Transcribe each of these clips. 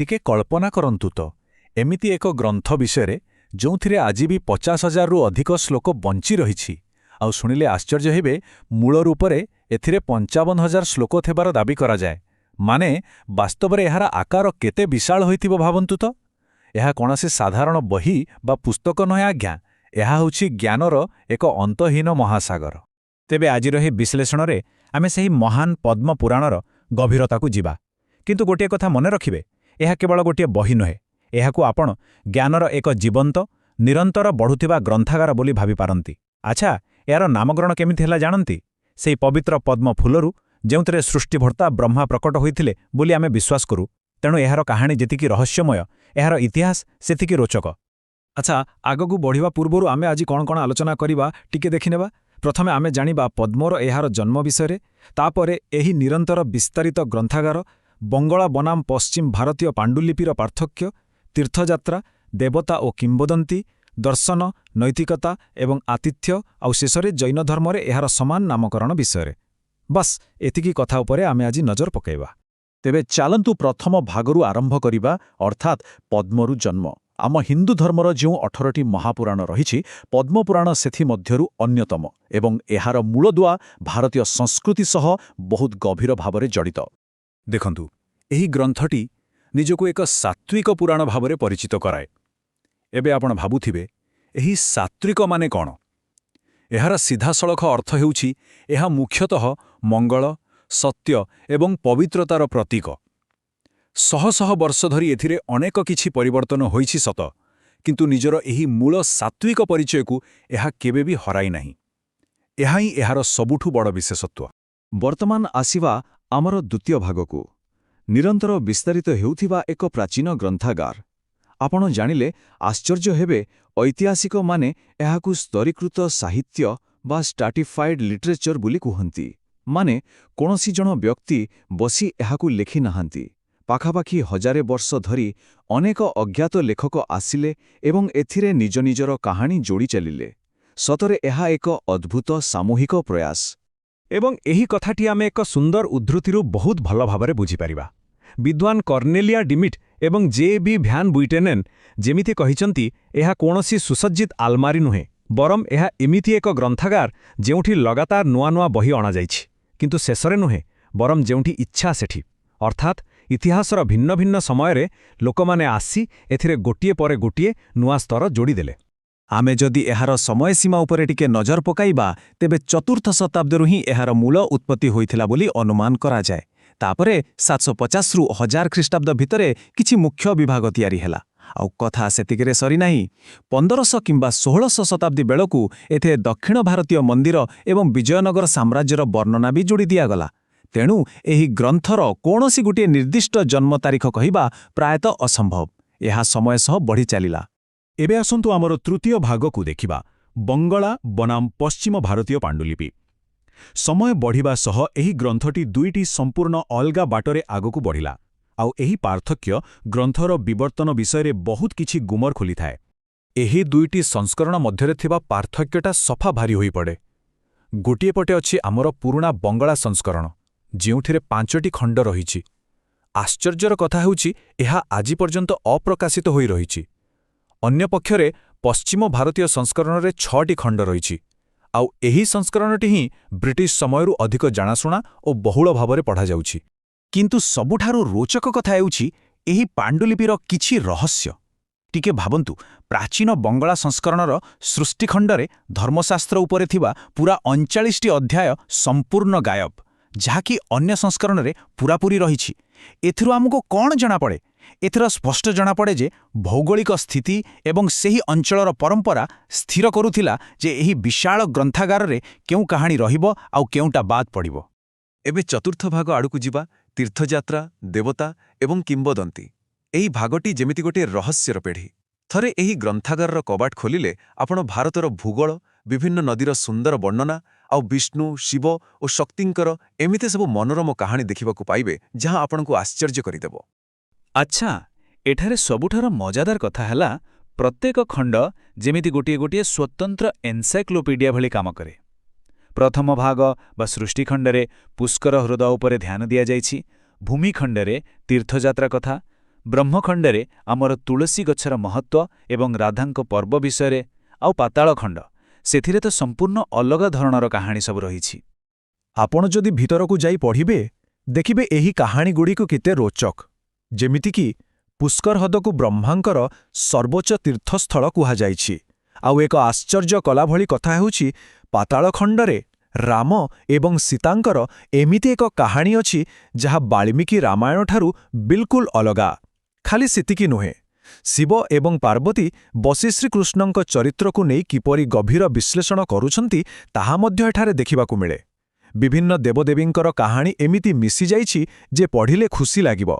ଟିକେ କଳ୍ପନା କରନ୍ତୁ ତ ଏମିତି ଏକ ଗ୍ରନ୍ଥ ବିଷୟରେ ଯେଉଁଥିରେ ଆଜି ବି 50,000ରୁ ଅଧିକ ଶ୍ଲୋକ ବଞ୍ଚି ରହିଛି। ଆଉ ଶୁଣିଲେ ଆଶ୍ଚର୍ଯ୍ୟ ହେବେ, ମୂଳ ରୂପରେ ଏଥିରେ 55,000 ଶ୍ଲୋକ ଥିବାର ଦାବି କରାଯାଏ। ମାନେ ବାସ୍ତବରେ ଏହାର ଆକାର କେତେ ବିଶାଳ ହୋଇଥିବ ଭାବନ୍ତୁ ତ। ଏହା କୌଣସି ସାଧାରଣ ବହି ବା ପୁସ୍ତକ ନୁହେଁ ଆଜ୍ଞା, ଏହା ହେଉଛି ଜ୍ଞାନର ଏକ ଅନ୍ତହୀନ ମହାସାଗର। ତେବେ ଆଜିର ଏହି ବିଶ୍ଳେଷଣରେ ଆମେ ସେହି ମହାନ ପଦ୍ମ ପୁରାଣର ଗଭୀରତାକୁ ଯିବା। କିନ୍ତୁ ଗୋଟିଏ କଥା ମନେ ରଖିବେ, ଏହା କେବଳ ଗୋଟିଏ ବହି ନୁହେଁ, ଏହାକୁ ଆପଣ ଜ୍ଞାନର ଏକ ଜୀବନ୍ତ ନିରନ୍ତର ବଢ଼ୁଥିବା ଗ୍ରନ୍ଥାଗାର ବୋଲି ଭାବିପାରନ୍ତି। ଆଚ୍ଛା, ଏହାର ନାମକରଣ କେମିତି ହେଲା ଜାଣନ୍ତି? ସେହି ପବିତ୍ର ପଦ୍ମ ଫୁଲରୁ ଯେଉଁଥିରେ ସୃଷ୍ଟିଭର୍ତ୍ତା ବ୍ରହ୍ମା ପ୍ରକଟ ହୋଇଥିଲେ ବୋଲି ଆମେ ବିଶ୍ୱାସ କରୁ। ତେଣୁ ଏହାର କାହାଣୀ ଯେତିକି ରହସ୍ୟମୟ, ଏହାର ଇତିହାସ ସେତିକି ରୋଚକ। ଆଚ୍ଛା, ଆଗକୁ ବଢ଼ିବା ପୂର୍ବରୁ ଆମେ ଆଜି କ'ଣ କ'ଣ ଆଲୋଚନା କରିବା ଟିକେ ଦେଖିନେବା। ପ୍ରଥମେ ଆମେ ଜାଣିବା ପଦ୍ମର ଏହାର ଜନ୍ମ ବିଷୟରେ, ତାପରେ ଏହି ନିରନ୍ତର ବିସ୍ତାରିତ ଗ୍ରନ୍ଥାଗାର, ବଙ୍ଗଳା ବନାମ ପଶ୍ଚିମ ଭାରତୀୟ ପାଣ୍ଡୁଲିପିର ପାର୍ଥକ୍ୟ, ତୀର୍ଥଯାତ୍ରା, ଦେବତା ଓ କିମ୍ବଦନ୍ତୀ, ଦର୍ଶନ, ନୈତିକତା ଏବଂ ଆତିଥ୍ୟ, ଆଉ ଶେଷରେ ଜୈନ ଧର୍ମରେ ଏହାର ସମାନ ନାମକରଣ ବିଷୟରେ। ବାସ୍ ଏତିକି କଥା ଉପରେ ଆମେ ଆଜି ନଜର ପକାଇବା। ତେବେ ଚାଲନ୍ତୁ ପ୍ରଥମ ଭାଗରୁ ଆରମ୍ଭ କରିବା, ଅର୍ଥାତ୍ ପଦ୍ମରୁ ଜନ୍ମ। ଆମ ହିନ୍ଦୁ ଧର୍ମର ଯେଉଁ 18ଟି ମହାପୁରାଣ ରହିଛି, ପଦ୍ମପୁରାଣ ସେଥିମଧ୍ୟରୁ ଅନ୍ୟତମ ଏବଂ ଏହାର ମୂଳଦୁଆ ଭାରତୀୟ ସଂସ୍କୃତି ସହ ବହୁତ ଗଭୀର ଭାବରେ ଜଡ଼ିତ। ଦେଖନ୍ତୁ, ଏହି ଗ୍ରନ୍ଥଟି ନିଜକୁ ଏକ ସାତ୍ତ୍ୱିକ ପୁରାଣ ଭାବରେ ପରିଚିତ କରାଏ। ଏବେ ଆପଣ ଭାବୁଥିବେ, ଏହି ସାତ୍ତ୍ୱିକ ମାନେ କ'ଣ? ଏହାର ସିଧାସଳଖ ଅର୍ଥ ହେଉଛି ଏହା ମୁଖ୍ୟତଃ ମଙ୍ଗଳ, ସତ୍ୟ ଏବଂ ପବିତ୍ରତାର ପ୍ରତୀକ। ଶହ ଶହ ବର୍ଷ ଧରି ଏଥିରେ ଅନେକ କିଛି ପରିବର୍ତ୍ତନ ହୋଇଛି ସତ, କିନ୍ତୁ ନିଜର ଏହି ମୂଳ ସାତ୍ତ୍ୱିକ ପରିଚୟକୁ ଏହା କେବେ ବି ହରାଇ ନାହିଁ। ଏହା ହିଁ ଏହାର ସବୁଠୁ ବଡ଼ ବିଶେଷତ୍ୱ। ବର୍ତ୍ତମାନ ଆସିବା ଆମର ଦ୍ୱିତୀୟ ଭାଗକୁ, ନିରନ୍ତର ବିସ୍ତାରିତ ହେଉଥିବା ଏକ ପ୍ରାଚୀନ ଗ୍ରନ୍ଥାଗାର। ଆପଣ ଜାଣିଲେ ଆଶ୍ଚର୍ଯ୍ୟ ହେବେ, ଐତିହାସିକମାନେ ଏହାକୁ ସ୍ତରୀକୃତ ସାହିତ୍ୟ ବା ଷ୍ଟ୍ରାଟିଫାଇଡ୍ ଲିଟରେଚର ବୋଲି କୁହନ୍ତି। ମାନେ କୌଣସି ଜଣ ବ୍ୟକ୍ତି ବସି ଏହାକୁ ଲେଖି ନାହାନ୍ତି। ପାଖାପାଖି 1000 ବର୍ଷ ଧରି ଅନେକ ଅଜ୍ଞାତ ଲେଖକ ଆସିଲେ ଏବଂ ଏଥିରେ ନିଜ ନିଜର କାହାଣୀ ଯୋଡ଼ି ଚାଲିଲେ। ସତରେ ଏହା ଏକ ଅଦ୍ଭୁତ ସାମୂହିକ ପ୍ରୟାସ। ଏବଂ ଏହି କଥାଟି ଆମେ ଏକ ସୁନ୍ଦର ଉଦ୍ଧୃତିରୁ ବହୁତ ଭଲ ଭାବରେ ବୁଝିପାରିବା। ବିଦ୍ୱାନ କର୍ନେଲିଆ ଡିମିଟ୍ ଏବଂ ଜେ.ବି. ଭ୍ୟାନ୍ ବୁଇଟେନେନ୍ ଯେମିତି କହିଛନ୍ତି, ଏହା କୌଣସି ସୁସଜ୍ଜିତ ଆଲମାରୀ ନୁହେଁ, ବରଂ ଏହା ଏମିତି ଏକ ଗ୍ରନ୍ଥାଗାର ଯେଉଁଠି ଲଗାତାର ନୂଆ ନୂଆ ବହି ଅଣାଯାଇଛି। କିନ୍ତୁ ଶେଷରେ ନୁହେଁ, ବରଂ ଯେଉଁଠି ଇଚ୍ଛା ସେଠି। ଅର୍ଥାତ୍ ଇତିହାସର ଭିନ୍ନ ଭିନ୍ନ ସମୟରେ ଲୋକମାନେ ଆସି ଏଥିରେ ଗୋଟିଏ ପରେ ଗୋଟିଏ ନୂଆ ସ୍ତର ଯୋଡ଼ିଦେଲେ। ଆମେ ଯଦି ଏହାର ସମୟସୀମା ଉପରେ ଟିକେ ନଜର ପକାଇବା, ତେବେ 4ର୍ଥ ଶତାବ୍ଦୀରୁ ହିଁ ଏହାର ମୂଳ ଉତ୍ପତ୍ତି ହୋଇଥିଲା ବୋଲି ଅନୁମାନ କରାଯାଏ। ତାପରେ 750ରୁ 1000 ଖ୍ରୀଷ୍ଟାବ୍ଦ ଭିତରେ କିଛି ମୁଖ୍ୟ ବିଭାଗ ତିଆରି ହେଲା। ଆଉ କଥା ସେତିକିରେ ସରିନାହିଁ। 1500 କିମ୍ବା 1600 ଶତାବ୍ଦୀ ବେଳକୁ ଏଥିରେ ଦକ୍ଷିଣ ଭାରତୀୟ ମନ୍ଦିର ଏବଂ ବିଜୟନଗର ସାମ୍ରାଜ୍ୟର ବର୍ଣ୍ଣନା ବି ଯୋଡ଼ି ଦିଆଗଲା। ତେଣୁ ଏହି ଗ୍ରନ୍ଥର କୌଣସି ଗୋଟିଏ ନିର୍ଦ୍ଦିଷ୍ଟ ଜନ୍ମ ତାରିଖ କହିବା ପ୍ରାୟତଃ ଅସମ୍ଭବ। ଏହା ସମୟ ସହ ବଢ଼ି ଚାଲିଲା। ଏବେ ଆସନ୍ତୁ ଆମର ତୃତୀୟ ଭାଗକୁ ଦେଖିବା, ବଙ୍ଗଳା ବନାମ ପଶ୍ଚିମ ଭାରତୀୟ ପାଣ୍ଡୁଲିପି। ସମୟ ବଢ଼ିବା ସହ ଏହି ଗ୍ରନ୍ଥଟି 2ଟି ସମ୍ପୂର୍ଣ୍ଣ ଅଲଗା ବାଟରେ ଆଗକୁ ବଢ଼ିଲା। ଆଉ ଏହି ପାର୍ଥକ୍ୟ ଗ୍ରନ୍ଥର ବିବର୍ତ୍ତନ ବିଷୟରେ ବହୁତ କିଛି ଗୁମର ଖୋଲିଥାଏ। ଏହି 2ଟି ସଂସ୍କରଣ ମଧ୍ୟରେ ଥିବା ପାର୍ଥକ୍ୟଟା ସଫା ଭାରି ହୋଇପଡ଼େ। ଗୋଟିଏ ପଟେ ଅଛି ଆମର ପୁରୁଣା ବଙ୍ଗଳା ସଂସ୍କରଣ, ଯେଉଁଥିରେ 5ଟି ଖଣ୍ଡ ରହିଛି। ଆଶ୍ଚର୍ଯ୍ୟର କଥା ହେଉଛି, ଏହା ଆଜି ପର୍ଯ୍ୟନ୍ତ ଅପ୍ରକାଶିତ ହୋଇ ରହିଛି। ଅନ୍ୟପକ୍ଷରେ ପଶ୍ଚିମ ଭାରତୀୟ ସଂସ୍କରଣରେ 6ଟି ଖଣ୍ଡ ରହିଛି। ଆଉ ଏହି ସଂସ୍କରଣଟି ହିଁ ବ୍ରିଟିଶ ସମୟରୁ ଅଧିକ ଜଣାଶୁଣା ଓ ବହୁଳ ଭାବରେ ପଢ଼ାଯାଉଛି। କିନ୍ତୁ ସବୁଠାରୁ ରୋଚକ କଥା ହେଉଛି ଏହି ପାଣ୍ଡୁଲିପିର କିଛି ରହସ୍ୟ। ଟିକେ ଭାବନ୍ତୁ, ପ୍ରାଚୀନ ବଙ୍ଗଳା ସଂସ୍କରଣର ସୃଷ୍ଟିଖଣ୍ଡରେ ଧର୍ମଶାସ୍ତ୍ର ଉପରେ ଥିବା ପୁରା 39ଟି ଅଧ୍ୟାୟ ସମ୍ପୂର୍ଣ୍ଣ ଗାୟବ, ଯାହାକି ଅନ୍ୟ ସଂସ୍କରଣରେ ପୂରାପୂରି ରହିଛି। ଏଥିରୁ ଆମକୁ କ'ଣ ଜଣାପଡ଼େ? ଏଥିର ସ୍ପଷ୍ଟ ଜଣାପଡ଼େ ଯେ ଭୌଗୋଳିକ ସ୍ଥିତି ଏବଂ ସେହି ଅଞ୍ଚଳର ପରମ୍ପରା ସ୍ଥିର କରୁଥିଲା ଯେ ଏହି ବିଶାଳ ଗ୍ରନ୍ଥାଗାରରେ କେଉଁ କାହାଣୀ ରହିବ ଆଉ କେଉଁଟା ବାଦ୍ ପଡ଼ିବ। ଏବେ 4ର୍ଥ ଭାଗ ଆଡ଼କୁ ଯିବା, ତୀର୍ଥଯାତ୍ରା, ଦେବତା ଏବଂ କିମ୍ବଦନ୍ତୀ। ଏହି ଭାଗଟି ଯେମିତି ଗୋଟିଏ ରହସ୍ୟର ପେଢ଼ି। ଥରେ ଏହି ଗ୍ରନ୍ଥାଗାରର କବାଟ ଖୋଲିଲେ ଆପଣ ଭାରତର ଭୂଗୋଳ, ବିଭିନ୍ନ ନଦୀର ସୁନ୍ଦର ବର୍ଣ୍ଣନା, ଆଉ ବିଷ୍ଣୁ, ଶିବ ଓ ଶକ୍ତିଙ୍କର ଏମିତି ସବୁ ମନୋରମ କାହାଣୀ ଦେଖିବାକୁ ପାଇବେ, ଯାହା ଆପଣଙ୍କୁ ଆଶ୍ଚର୍ଯ୍ୟ କରିଦେବ। ଆଚ୍ଛା, ଏଠାରେ ସବୁଠାରୁ ମଜାଦାର କଥା ହେଲା, ପ୍ରତ୍ୟେକ ଖଣ୍ଡ ଯେମିତି ଗୋଟିଏ ଗୋଟିଏ ସ୍ୱତନ୍ତ୍ର ଏନସାଇକ୍ଲୋପିଡ଼ିଆ ଭଳି କାମ କରେ। ପ୍ରଥମ ଭାଗ ବା ସୃଷ୍ଟିଖଣ୍ଡରେ ପୁଷ୍କର ହ୍ରଦ ଉପରେ ଧ୍ୟାନ ଦିଆଯାଇଛି, ଭୂମିଖଣ୍ଡରେ ତୀର୍ଥଯାତ୍ରା କଥା, ବ୍ରହ୍ମଖଣ୍ଡରେ ଆମର ତୁଳସୀ ଗଛର ମହତ୍ତ୍ୱ ଏବଂ ରାଧାଙ୍କ ପର୍ବ ବିଷୟରେ, ଆଉ ପାତାଳଖଣ୍ଡ ସେଥିରେ ତ ସମ୍ପୂର୍ଣ୍ଣ ଅଲଗା ଧରଣର କାହାଣୀ ସବୁ ରହିଛି। ଆପଣ ଯଦି ଭିତରକୁ ଯାଇ ପଢ଼ିବେ ଦେଖିବେ ଏହି କାହାଣୀଗୁଡ଼ିକୁ କେତେ ରୋଚକ। ଯେମିତିକି ପୁଷ୍କର ହ୍ରଦକୁ ବ୍ରହ୍ମାଙ୍କର ସର୍ବୋଚ୍ଚ ତୀର୍ଥସ୍ଥଳ କୁହାଯାଇଛି। ଆଉ ଏକ ଆଶ୍ଚର୍ଯ୍ୟ କଲା ଭଳି କଥା ହେଉଛି ପାତାଳଖଣ୍ଡରେ ରାମ ଏବଂ ସୀତାଙ୍କର ଏମିତି ଏକ କାହାଣୀ ଅଛି ଯାହା ବାଲ୍ମୀକି ରାମାୟଣଠାରୁ ବିଲକୁଲ ଅଲଗା। ଖାଲି ସେତିକି ନୁହେଁ, ଶିବ ଏବଂ ପାର୍ବତୀ ବସି ଶ୍ରୀକୃଷ୍ଣଙ୍କ ଚରିତ୍ରକୁ ନେଇ କିପରି ଗଭୀର ବିଶ୍ଳେଷଣ କରୁଛନ୍ତି ତାହା ମଧ୍ୟ ଏଠାରେ ଦେଖିବାକୁ ମିଳେ। ବିଭିନ୍ନ ଦେବଦେବୀଙ୍କର କାହାଣୀ ଏମିତି ମିଶିଯାଇଛି ଯେ ପଢ଼ିଲେ ଖୁସି ଲାଗିବ।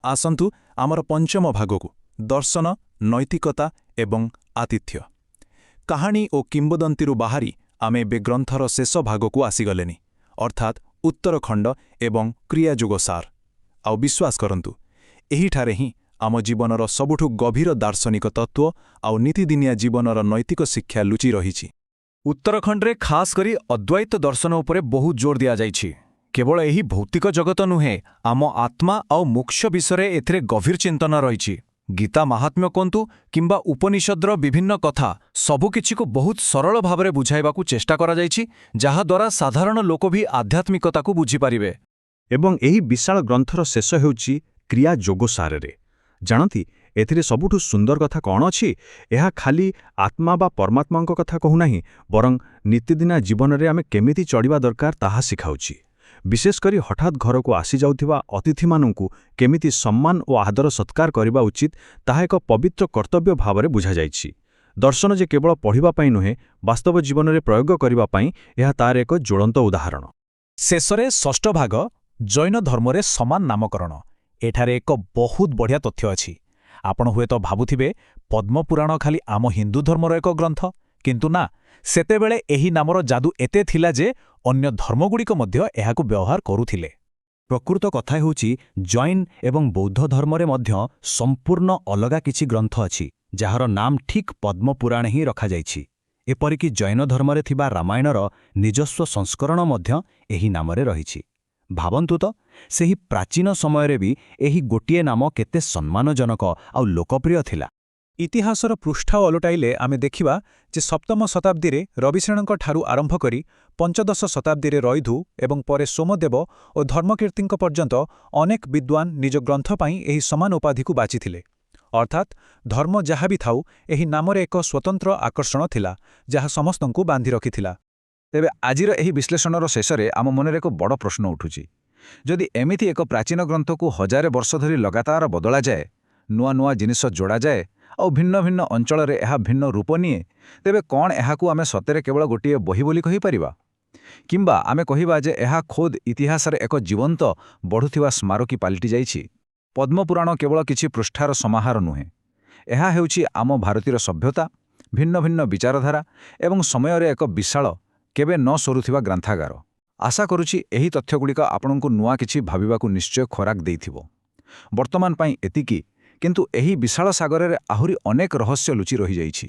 ଆସନ୍ତୁ ଆମର ପଞ୍ଚମ ଭାଗକୁ, ଦର୍ଶନ, ନୈତିକତା ଏବଂ ଆତିଥ୍ୟ। କାହାଣୀ ଓ କିମ୍ବଦନ୍ତୀରୁ ବାହାରି ଆମେ ଏବେ ଗ୍ରନ୍ଥର ଶେଷ ଭାଗକୁ ଆସିଗଲେନି, ଅର୍ଥାତ୍ ଉତ୍ତରଖଣ୍ଡ ଏବଂ କ୍ରିୟାଯୁଗ ସାର। ଆଉ ବିଶ୍ୱାସ କରନ୍ତୁ, ଏହିଠାରେ ହିଁ ଆମ ଜୀବନର ସବୁଠୁ ଗଭୀର ଦାର୍ଶନିକ ତତ୍ତ୍ୱ ଆଉ ନୀତିଦିନିଆ ଜୀବନର ନୈତିକ ଶିକ୍ଷା ଲୁଚି ରହିଛି। ଉତ୍ତରାଖଣ୍ଡରେ ଖାସ୍ କରି ଅଦ୍ୱୈତ ଦର୍ଶନ ଉପରେ ବହୁତ ଜୋର ଦିଆଯାଇଛି। କେବଳ ଏହି ଭୌତିକ ଜଗତ ନୁହେଁ, ଆମ ଆତ୍ମା ଆଉ ମୋକ୍ଷ ବିଷୟରେ ଏଥିରେ ଗଭୀର ଚିନ୍ତନ ରହିଛି। ଗୀତା ମାହାତ୍ମ୍ୟ କୁହନ୍ତୁ କିମ୍ବା ଉପନିଷଦର ବିଭିନ୍ନ କଥା, ସବୁକିଛିକୁ ବହୁତ ସରଳ ଭାବରେ ବୁଝାଇବାକୁ ଚେଷ୍ଟା କରାଯାଇଛି, ଯାହାଦ୍ୱାରା ସାଧାରଣ ଲୋକ ବି ଆଧ୍ୟାତ୍ମିକତାକୁ ବୁଝିପାରିବେ। ଏବଂ ଏହି ବିଶାଳ ଗ୍ରନ୍ଥର ଶେଷ ହେଉଛି କ୍ରିୟା ଯୋଗସାରରେ। ଜାଣନ୍ତି, ଏଥିରେ ସବୁଠୁ ସୁନ୍ଦର କଥା କ'ଣ ଅଛି? ଏହା ଖାଲି ଆତ୍ମା ବା ପରମାତ୍ମାଙ୍କ କଥା କହୁନାହିଁ, ବରଂ ନିତିଦିନିଆ ଜୀବନରେ ଆମେ କେମିତି ଚଳିବା ଦରକାର ତାହା ଶିଖାଉଛି। ବିଶେଷ କରି ହଠାତ୍ ଘରକୁ ଆସିଯାଉଥିବା ଅତିଥିମାନଙ୍କୁ କେମିତି ସମ୍ମାନ ଓ ଆଦର ସତ୍କାର କରିବା ଉଚିତ, ତାହା ଏକ ପବିତ୍ର କର୍ତ୍ତବ୍ୟ ଭାବରେ ବୁଝାଯାଇଛି। ଦର୍ଶନ ଯେ କେବଳ ପଢ଼ିବା ପାଇଁ ନୁହେଁ, ବାସ୍ତବ ଜୀବନରେ ପ୍ରୟୋଗ କରିବା ପାଇଁ ଏହା ତାର ଏକ ଜ୍ୱଳନ୍ତ ଉଦାହରଣ। ଶେଷରେ ଷଷ୍ଠ ଭାଗ, ଜୈନ ଧର୍ମରେ ସମାନ ନାମକରଣ। ଏଠାରେ ଏକ ବହୁତ ବଢ଼ିଆ ତଥ୍ୟ ଅଛି। ଆପଣ ହୁଏତ ଭାବୁଥିବେ ପଦ୍ମପୁରାଣ ଖାଲି ଆମ ହିନ୍ଦୁ ଧର୍ମର ଏକ ଗ୍ରନ୍ଥ, କିନ୍ତୁ ନା, ସେତେବେଳେ ଏହି ନାମର ଯାଦୁ ଏତେ ଥିଲା ଯେ ଅନ୍ୟ ଧର୍ମଗୁଡ଼ିକ ମଧ୍ୟ ଏହାକୁ ବ୍ୟବହାର କରୁଥିଲେ। ପ୍ରକୃତ କଥା ହେଉଛି, ଜୈନ ଏବଂ ବୌଦ୍ଧ ଧର୍ମରେ ମଧ୍ୟ ସମ୍ପୂର୍ଣ୍ଣ ଅଲଗା କିଛି ଗ୍ରନ୍ଥ ଅଛି, ଯାହାର ନାମ ଠିକ୍ ପଦ୍ମପୁରାଣ ହିଁ ରଖାଯାଇଛି। ଏପରିକି ଜୈନ ଧର୍ମରେ ଥିବା ରାମାୟଣର ନିଜସ୍ୱ ସଂସ୍କରଣ ମଧ୍ୟ ଏହି ନାମରେ ରହିଛି। ଭାବନ୍ତୁ ତ, ସେହି ପ୍ରାଚୀନ ସମୟରେ ବି ଏହି ଗୋଟିଏ ନାମ କେତେ ସମ୍ମାନଜନକ ଆଉ ଲୋକପ୍ରିୟ ଥିଲା। ଇତିହାସର ପୃଷ୍ଠା ଓଲଟାଇଲେ ଆମେ ଦେଖିବା ଯେ ସପ୍ତମ ଶତାବ୍ଦୀରେ ରବିଶେଣଙ୍କ ଠାରୁ ଆରମ୍ଭ କରି ପଞ୍ଚଦଶ ଶତାବ୍ଦୀରେ ରୈଧୁ ଏବଂ ପରେ ସୋମଦେବ ଓ ଧର୍ମକୀର୍ତ୍ତିଙ୍କ ପର୍ଯ୍ୟନ୍ତ ଅନେକ ବିଦ୍ୱାନ ନିଜ ଗ୍ରନ୍ଥ ପାଇଁ ଏହି ସମାନ ଉପାଧିକୁ ବାଛିଥିଲେ। ଅର୍ଥାତ୍ ଧର୍ମ ଯାହା ବି ଥାଉ, ଏହି ନାମରେ ଏକ ସ୍ୱତନ୍ତ୍ର ଆକର୍ଷଣ ଥିଲା, ଯାହା ସମସ୍ତଙ୍କୁ ବାନ୍ଧି ରଖିଥିଲା। ତେବେ ଆଜିର ଏହି ବିଶ୍ଳେଷଣର ଶେଷରେ ଆମ ମନରେ ଏକ ବଡ଼ ପ୍ରଶ୍ନ ଉଠୁଛି। ଯଦି ଏମିତି ଏକ ପ୍ରାଚୀନ ଗ୍ରନ୍ଥକୁ ହଜାରେ ବର୍ଷ ଧରି ଲଗାତାର ବଦଳାଯାଏ, ନୂଆ ନୂଆ ଜିନିଷ ଯୋଡ଼ାଯାଏ ଆଉ ଭିନ୍ନ ଭିନ୍ନ ଅଞ୍ଚଳରେ ଏହା ଭିନ୍ନ ରୂପ ନିଏ, ତେବେ କ'ଣ ଏହାକୁ ଆମେ ସତରେ କେବଳ ଗୋଟିଏ ବହି ବୋଲି କହିପାରିବା? କିମ୍ବା ଆମେ କହିବା ଯେ ଏହା ଖୋଦ୍ ଇତିହାସରେ ଏକ ଜୀବନ୍ତ ବଢ଼ୁଥିବା ସ୍ମାରକୀ ପାଲଟି ଯାଇଛି? ପଦ୍ମପୁରାଣ କେବଳ କିଛି ପୃଷ୍ଠାର ସମାହାର ନୁହେଁ। ଏହା ହେଉଛି ଆମ ଭାରତୀୟ ସଭ୍ୟତା, ଭିନ୍ନ ଭିନ୍ନ ବିଚାରଧାରା ଏବଂ ସମୟରେ ଏକ ବିଶାଳ, କେବେ ନ ସରୁଥିବା ଗ୍ରନ୍ଥାଗାର। ଆଶା କରୁଛି ଏହି ତଥ୍ୟଗୁଡ଼ିକ ଆପଣଙ୍କୁ ନୂଆ କିଛି ଭାବିବାକୁ ନିଶ୍ଚୟ ଖୋରାକ ଦେଇଥିବ। ବର୍ତ୍ତମାନ ପାଇଁ ଏତିକି, କିନ୍ତୁ ଏହି ବିଶାଳ ସାଗରରେ ଆହୁରି ଅନେକ ରହସ୍ୟ ଲୁଚି ରହିଯାଇଛି।